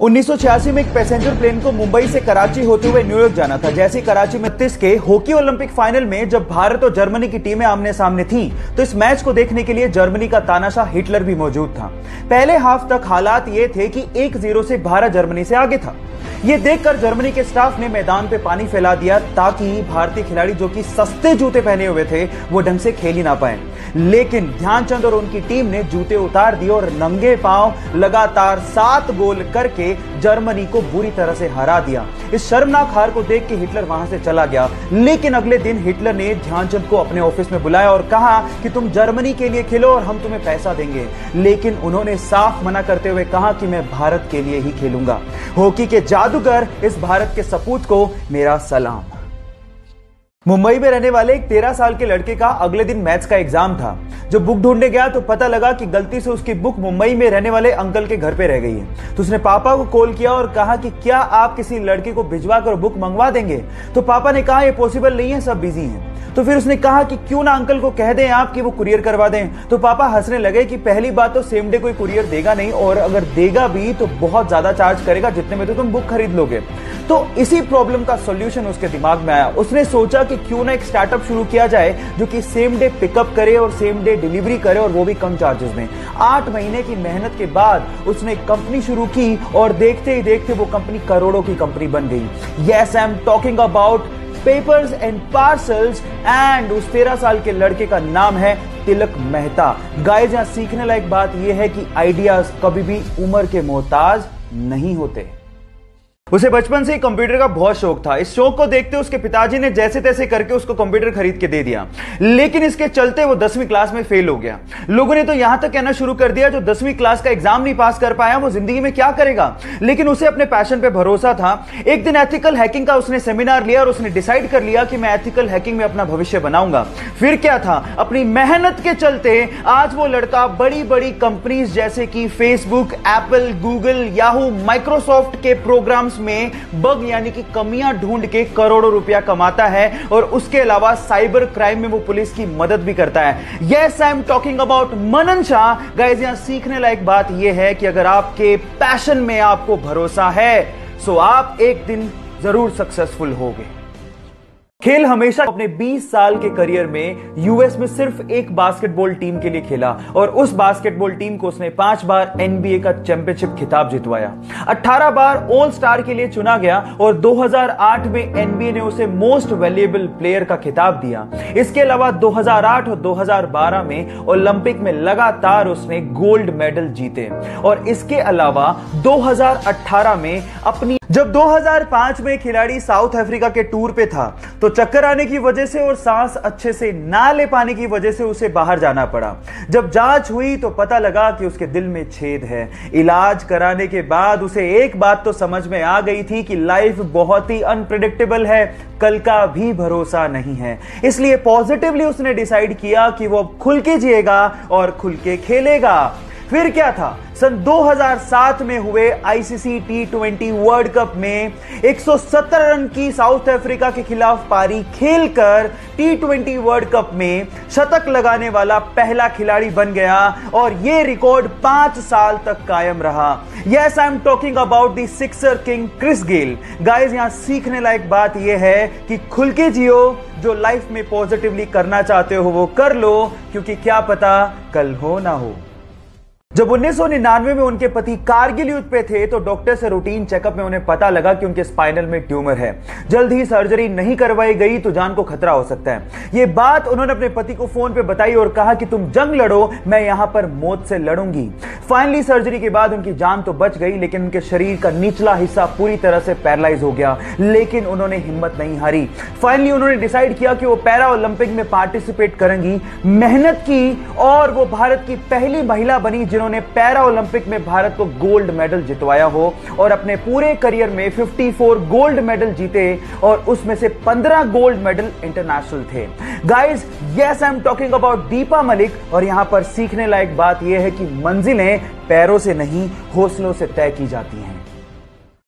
1986 में एक passenger plane को मुंबई से कराची होते हुए न्यूयॉर्क जाना था। जैसे ही कराची में 36 के हॉकी ओलंपिक फाइनल में जब भारत और जर्मनी की टीमें आमने सामने थीं, तो इस मैच को देखने के लिए जर्मनी का तानाशाह हिटलर भी मौजूद था। पहले हाफ तक हालात ये थे कि 1-0 से भारत जर्मनी से आगे था। ये देखकर जर्मनी के स्टाफ ने मैदान पे पानी फैला दिया ताकि भारतीय खिलाड़ी जो कि सस्ते जूते पहने हुए थे वो ढंग से खेल ही ना पाए। लेकिन ध्यानचंद और उनकी टीम ने जूते उतार दिए और नंगे पांव लगातार 7 गोल करके जर्मनी को बुरी तरह से हरा दिया। इस शर्मनाक हार को देख के हिटलर वहां से चला गया। लेकिन अगले दिन हिटलर ने ध्यानचंद को अपने ऑफिस में बुलाया और कहा कि तुम जर्मनी के लिए खेलो और हम तुम्हें पैसा देंगे। लेकिन उन्होंने साफ मना करते हुए कहा कि मैं भारत के लिए ही खेलूंगा। हॉकी के जादूगर इस भारत के सपूत को मेरा सलाम। मुंबई में रहने वाले एक 13 साल के लड़के का अगले दिन मैथ्स का एग्जाम था। जब बुक ढूंढने गया तो पता लगा कि गलती से उसकी बुक मुंबई में रहने वाले अंकल के घर पे रह गई है। तो उसने पापा को कॉल किया और कहा कि क्या आप किसी लड़के को भिजवा कर बुक मंगवा देंगे। तो पापा ने कहा यह पॉसिबल नहीं है, सब बिजी हैं। तो फिर उसने कहा कि क्यों ना अंकल को कह दें आप कि वो कुरियर करवा दें। तो पापा हंसने लगे कि पहली बात तो सेम डे कोई कुरियर देगा नहीं, और अगर देगा भी तो बहुत ज्यादा चार्ज करेगा जितने में तो तुम बुक खरीद लोगे। तो इसी प्रॉब्लम का सॉल्यूशन उसके दिमाग में आया। उसने सोचा कि क्यों ना एक स्टार्टअप शुरू किया जाए जो कि सेम डे पिकअप करे और सेम डे डिलीवरी करे, और वो भी कम चार्जेस में। 8 महीने की मेहनत के बाद उसने एक कंपनी शुरू की और देखते ही देखते वो कंपनी करोड़ों की कंपनी बन गई। Yes, I am talking about papers and parcels, and उस 13 साल के लड़के का नाम है तिलक मेहता। गाइस, यहां सीखने लायक बात यह है कि आइडियाज कभी भी उम्र के मोहताज नहीं होते। उसे बचपन से ही कंप्यूटर का बहुत शौक था। इस शौक को देखते उसके पिताजी ने जैसे तैसे करके उसको कंप्यूटर खरीद के दे दिया। लेकिन इसके चलते वो 10वीं क्लास में फेल हो गया। लोगों ने तो यहां तक कहना शुरू कर दिया जो 10वीं क्लास का एग्जाम नहीं पास कर पाया वो जिंदगी में क्या करेगा। लेकिन उसे अपने पैशन पे भरोसा था। एक दिन एथिकल हैकिंग का उसने सेमिनार लिया और उसने डिसाइड कर लिया कि मैं एथिकल हैकिंग में अपना भविष्य बनाऊंगा। फिर क्या था, अपनी मेहनत के चलते आज वो लड़का बड़ी बड़ी कंपनीज जैसे कि Facebook, Apple, Google, Yahoo, Microsoft के प्रोग्राम्स में बग यानी कि कमियां ढूंढ के करोड़ों रुपया कमाता है, और उसके अलावा साइबर क्राइम में वो पुलिस की मदद भी करता है। Yes, I am talking about Manan Shah. Guys, यहां सीखने लायक बात यह है कि अगर आपके पैशन में आपको भरोसा है सो आप एक दिन जरूर सक्सेसफुल होगे। खेल हमेशा अपने 20 साल के करियर में यूएस में सिर्फ एक बास्केटबॉल टीम के लिए खेला, और उस बास्केटबॉल टीम को उसने 5 बार एनबीए का चैंपियनशिप खिताब जितवाया। 18 बार ऑल स्टार के लिए चुना गया, और 2008 में एनबीए ने उसे मोस्ट वैल्यूएबल प्लेयर का खिताब दिया। इसके अलावा 2008 और 2012 में ओलंपिक में लगातार उसने गोल्ड मेडल जीते, और इसके अलावा 2018 में जब 2005 में खिलाड़ी साउथ अफ्रीका के टूर पे था तो चक्कर आने की वजह से और सांस अच्छे से ना ले पाने की वजह से उसे बाहर जाना पड़ा। जब जांच हुई तो पता लगा कि उसके दिल में छेद है। इलाज कराने के बाद उसे एक बात तो समझ में आ गई थी कि लाइफ बहुत ही अनप्रेडिक्टेबल है, कल का भी भरोसा नहीं है। इसलिए पॉजिटिवली उसने डिसाइड किया कि वो खुल के जिएगा और खुल के खेलेगा। फिर क्या था, सन 2007 में हुए आईसीसी T20 वर्ल्ड कप में 170 रन की साउथ अफ्रीका के खिलाफ पारी खेलकर T20 वर्ल्ड कप में शतक लगाने वाला पहला खिलाड़ी बन गया, और यह रिकॉर्ड 5 साल तक कायम रहा। Yes, I am talking about the sixer king Chris Gayle. Guys, यहां सीखने लायक बात यह है कि खुल के जियो, जो लाइफ में पॉजिटिवली करना चाहते हो वो कर लो, क्योंकि क्या पता कल हो ना हो। जब 1999 में उनके पति कारगिल युद्ध पे थे तो डॉक्टर से रूटीन चेकअप में उन्हें पता लगा कि उनके स्पाइनल में ट्यूमर है। जल्द ही सर्जरी नहीं करवाई गई तो जान को खतरा हो सकता है। यह बात उन्होंने अपने पति को फोन पे बताई और कहा कि तुम जंग लड़ो, मैं यहां पर मौत से लड़ूंगी। फाइनली सर्जरी के बाद उनकी जान तो बच गई, लेकिन उनके शरीर का निचला हिस्सा पूरी तरह से पैरालाइज हो गया। लेकिन उन्होंने हिम्मत नहीं हारी। फाइनली उन्होंने डिसाइड किया कि वो पैरा ओलंपिक में पार्टिसिपेट करेंगी। मेहनत की और वो भारत की पहली महिला बनी जिन्होंने पैरा ओलंपिक में भारत को गोल्ड मेडल जितवाया हो, और अपने पूरे करियर में 54 गोल्ड मेडल जीते, और उसमें से 15 गोल्ड मेडल इंटरनेशनल थे। Guys, yes, I am talking about Deepa Malik. और यहां पर सीखने लायक बात यह है कि मंजिलें पैरों से नहीं हौसलों से तय की जाती हैं।